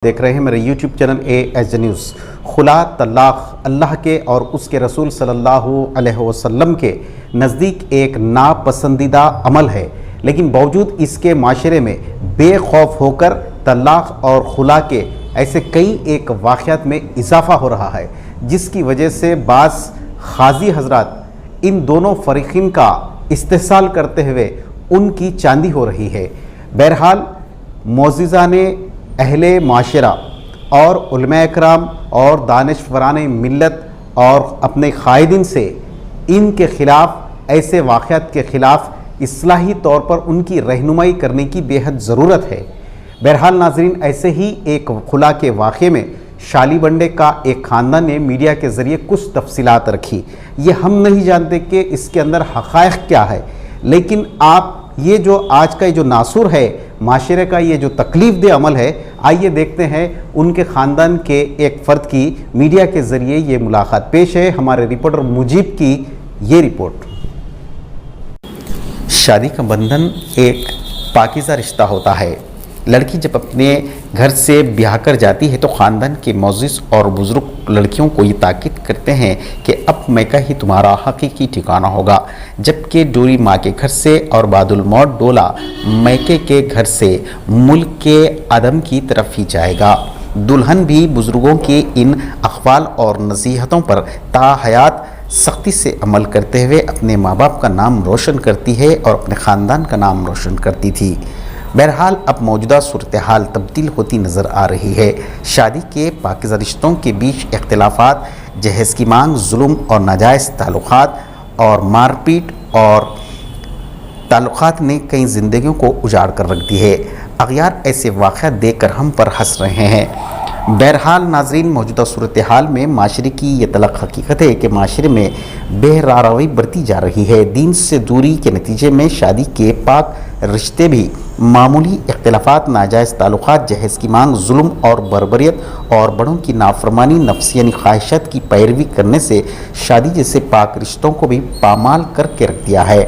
देख रहे हैं मेरे YouTube चैनल ASJ न्यूज़। खुला तलाक अल्लाह के और उसके रसूल सल्लल्लाहु अलैहि वसल्लम के नज़दीक एक नापसंदीदा अमल है, लेकिन बावजूद इसके माशरे में बेखौफ होकर तलाक और खुला के ऐसे कई एक वाक़यात में इजाफ़ा हो रहा है, जिसकी वजह से बाज़ खाजी हजरात इन दोनों फ़रीक़ीन का इस्तेहसाल करते हुए उनकी चांदी हो रही है। बहरहाल मोअज़्ज़िज़ाने अहले माशरा और उलमा इकराम और दानिशवरान मिल्लत और अपने कायदीन से इनके ख़िलाफ़ ऐसे वाक़यात के ख़िलाफ़ इस्लाही तौर पर उनकी रहनुमाई करने की बेहद ज़रूरत है। बहरहाल नाज़रीन, ऐसे ही एक खुला के वाक़े में शालीबंडे का एक ख़ानदान ने मीडिया के ज़रिए कुछ तफसीलात रखी। ये हम नहीं जानते कि इसके अंदर हक़ाइक़ क्या है, लेकिन आप ये जो आज का जो नासूर है माशरे का, ये जो तकलीफ़ दे अमल है, आइए देखते हैं उनके ख़ानदान के एक फ़र्द की मीडिया के ज़रिए ये मुलाकात। पेश है हमारे रिपोर्टर मुजीब की ये रिपोर्ट। शादी का बंधन एक पाकीज़ा रिश्ता होता है। लड़की जब अपने घर से ब्याह कर जाती है तो ख़ानदान के मोअज़्ज़िज़ और बुज़ुर्ग लड़कियों को ये ताकीद करते हैं कि अब मैका ही तुम्हारा हकीकी ठिकाना होगा, जबकि डोरी माँ के घर से और बादुल मौत डोला मैके के घर से मुल्क के अदम की तरफ ही जाएगा। दुल्हन भी बुज़ुर्गों के इन अक़वाल और नसीहतों पर ताहयात सख्ती से अमल करते हुए अपने माँ बाप का नाम रोशन करती है और अपने ख़ानदान का नाम रोशन करती थी। बहरहाल अब मौजूदा सूरत हाल तब्दील होती नज़र आ रही है। शादी के पाकीज़ा रिश्तों के बीच इख्तिलाफ़ात, जहेज़ की मांग, जुल्म और नाजायज़ ताल्लुक़ात और मारपीट और ताल्लुक़ात ने कई ज़िंदगियों को उजाड़ कर रख दी है। अग़यार ऐसे वाक़यात देखकर हम पर हंस रहे हैं। बहरहाल नाज़रीन, मौजूदा सूरत हाल में माशरे की ये तलख़ हकीकत है कि माशरे में बेहरारवी बरती जा रही है। दीन से दूरी के नतीजे में शादी के पाक रिश्ते भी मामूली इख्तिलाफ़ात, नाजायज़ ताल्लुक़ात, जहेज़ की मांग, जुल्म और बर्बरियत और बड़ों की नाफरमानी, नफ्सियानी ख्वाहिशात की पैरवी करने से शादी जैसे पाक रिश्तों को भी पामाल करके रख दिया है।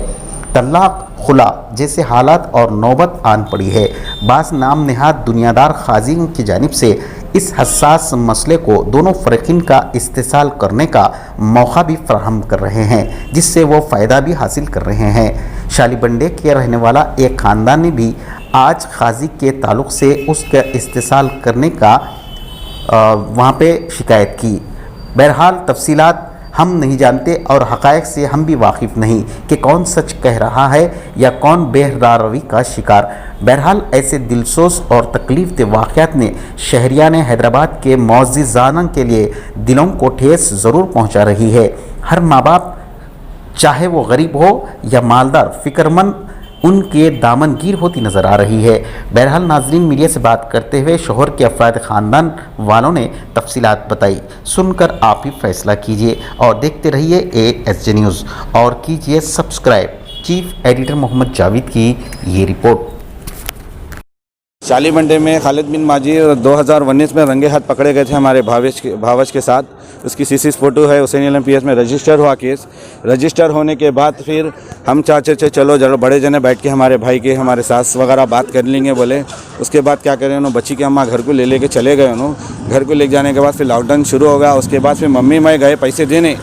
तलाक, खुला जैसे हालात और नौबत आन पड़ी है। बाज़ नाम नहाद दुनियादार खाजियों की जानिब से इस हसास मसले को दोनों फ़रीक़ीन का इस्तेहसाल करने का मौका भी फराहम कर रहे हैं, जिससे वो फ़ायदा भी हासिल कर रहे हैं। शालीबंडे के रहने वाला एक ख़ानदान ने भी आज खाजी के ताल्लुक़ से उसका इस्तेहसाल करने का वहाँ पे शिकायत की। बहरहाल तफसीलात हम नहीं जानते और हक़ाइक़ से हम भी वाकिफ़ नहीं कि कौन सच कह रहा है या कौन बेहरारवी का शिकार। बहरहाल ऐसे दिलसोज और तकलीफ़ दे वाक़यात ने शहरियान हैदराबाद के मोअज़्ज़िज़ान के लिए दिलों को ठेस ज़रूर पहुँचा रही है। हर माँ बाप, चाहे वो गरीब हो या मालदार, फ़िक्रमंद उनके दामनगीर होती नज़र आ रही है। बहरहाल नाज़रीन, मीडिया से बात करते हुए शोहर के अफराद ख़ानदान वालों ने तफसीलात बताई। सुनकर आप ही फैसला कीजिए और देखते रहिए ASJ न्यूज़ और कीजिए subscribe. Chief editor Mohammad Javed की ये रिपोर्ट। शालीबंडे में खालिद बिन माजी 2019 में रंगे हाथ पकड़े गए थे हमारे भावज के साथ। उसकी सीसी फ़ोटो है। हुसैन LMPS में रजिस्टर हुआ केस। रजिस्टर होने के बाद फिर हम चाचे चलो जरा बड़े जने बैठ के हमारे भाई के, हमारे सास वगैरह बात कर लेंगे बोले। उसके बाद क्या करें, उन्होंने बच्ची के अम्मा घर को ले के चले गए। उन्होंने घर को ले जाने के बाद फिर लॉकडाउन शुरू हो गया। उसके बाद फिर मम्मी मैं गए पैसे देने,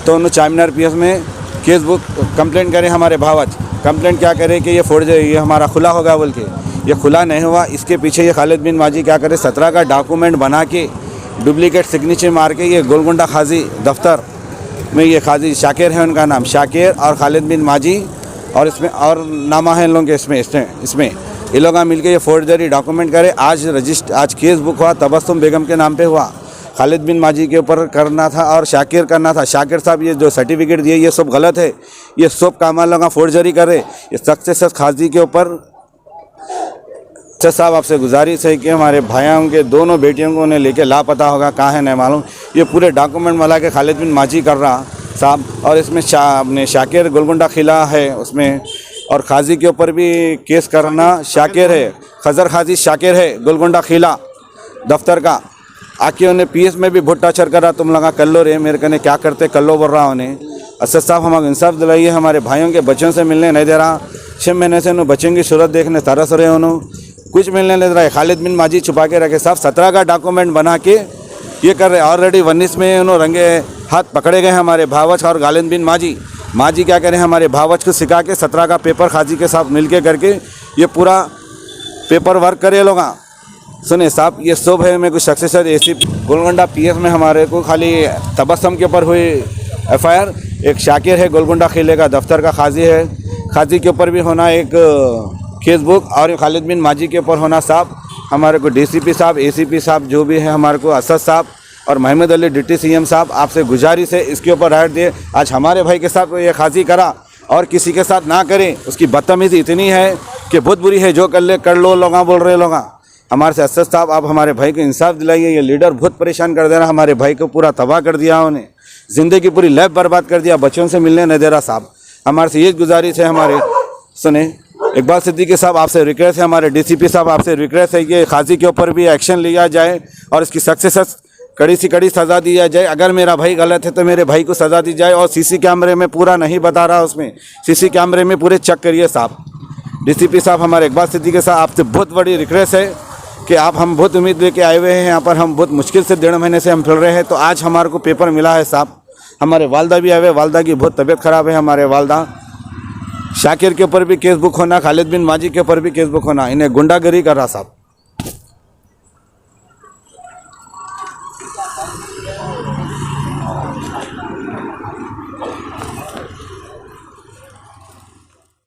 तो उन्होंने चारमीनार PS में केस बुक कंप्लेंट करे। हमारे भावज कंप्लेंट क्या करे कि ये हमारा खुला होगा बोल के। ये खुला नहीं हुआ। इसके पीछे ये खालिद बिन माजी क्या करे, 17 का डॉक्यूमेंट बना के डुप्लीकेट सिग्नेचर मार के ये गोलकुंडा खाजी दफ्तर में, ये खाजी शाकिर है उनका नाम, शाकिर और खालिद बिन माजी, और इसमें और नामा है इन लोगों के, इसमें ये लोग मिलकर ये फोर्जरी डॉक्यूमेंट करे। आज केस बुक हुआ, तबस्सुम बेगम के नाम पे हुआ। खालिद बिन माजी के ऊपर करना था और शाकिर करना था। शाकिर साहब ये जो सर्टिफिकेट दिए ये सब गलत है। ये सब काम लोग फोर्जरी करे। ये सख्त से सख्त खाजी के ऊपर साहब आपसे गुजारिश है कि हमारे भाइयों के दोनों बेटियों को उन्हें लेके लापता होगा, कहाँ है नहीं मालूम। ये पूरे डॉक्यूमेंट मिला के खालिद बिन माजी कर रहा साहब, और इसमें अपने शाकिर गोलकुंडा खिला है उसमें, और खाजी के ऊपर भी केस करना शाकिर है, खजर खाजी शाकिर है गोलकुंडा खिला दफ्तर का। आके उन्हें PS में भी बहुत टाचर करा, तुम लगा कर लो रे, मेरे कहने क्या करते कर लो बोल रहा उन्हें। असद साहब हमारे इंसाफ दिलाइए, हमारे भाइयों के बच्चों से मिलने नहीं दे रहा। 6 महीने से उन्होंने बच्चों की सूरत देखने तरस रहे। उन्होंने कुछ मिलने नहीं दे रहा है। खालिद बिन माजी छुपा के रखे साहब, 17 का डॉक्यूमेंट बना के ये कर रहे। ऑलरेडी 19 में उन्होंने रंगे हाथ पकड़े गए हमारे भावच और खालिद बिन माजी। माजी क्या करें, हमारे भावच को सिखा के 17 का पेपर खाजी के साथ मिल के करके ये पूरा पेपर वर्क करे लोग। सुने साहब, ये सब है मेरे को सक्सेसर एसी गोलकुंडा पीएस में हमारे को खाली तबस्सुम के ऊपर हुई एफआईआर। एक शाकिर है गोलकुंडा किले का दफ्तर का खाजी है, खाजी के ऊपर भी होना एक केस बुक, और खालिद बिन माजी के ऊपर होना साहब हमारे को डीसीपी साहब, एसीपी साहब जो भी है हमारे को असद साहब और महमूद अली डिप्टी सीएम साहब, आपसे गुजारिश है इसके ऊपर राइट दिए। आज हमारे भाई के साथ ये खाजी करा और किसी के साथ ना करें, उसकी बदतमीजी इतनी है कि बहुत बुरी है। जो कर लो लोग बोल रहे लोग। हमारे से असद साहब आप हमारे भाई को इंसाफ दिलाइए। ये लीडर बहुत परेशान कर दे रहा, हमारे भाई को पूरा तबाह कर दिया उन्हें, ज़िंदगी पूरी लैब बर्बाद कर दिया, बच्चों से मिलने नहीं दे रहा साहब। हमारे से ये गुजारिश है हमारे, सुने इकबाल सिद्दीकी साहब आपसे रिक्वेस्ट है, हमारे डीसीपी साहब आपसे रिक्वेस्ट है कि खाजी के ऊपर भी एक्शन लिया जाए और इसकी सक्सेस कड़ी से कड़ी सज़ा दी जाए। अगर मेरा भाई गलत है तो मेरे भाई को सज़ा दी जाए। और सीसी कैमरे में पूरा नहीं बता रहा, उसमें सीसी कैमरे में पूरे चेक करिए साहब। डीसीपी साहब हमारे इकबाल सिद्दीकी साहब आपसे बहुत बड़ी रिक्वेस्ट है कि आप, हम बहुत उम्मीद लेके आए हुए हैं यहाँ पर, हम बहुत मुश्किल से 1.5 महीने से हम फिर रहे हैं, तो आज हमारे को पेपर मिला है साहब। हमारे वालदा भी आए हुए, वालदा की बहुत तबीयत ख़राब है। हमारे वालदा शाकिर के ऊपर भी केस बुक होना, खालिद बिन माजी के ऊपर भी केस बुक होना, इन्हें गुंडागरी कर रहा साहब।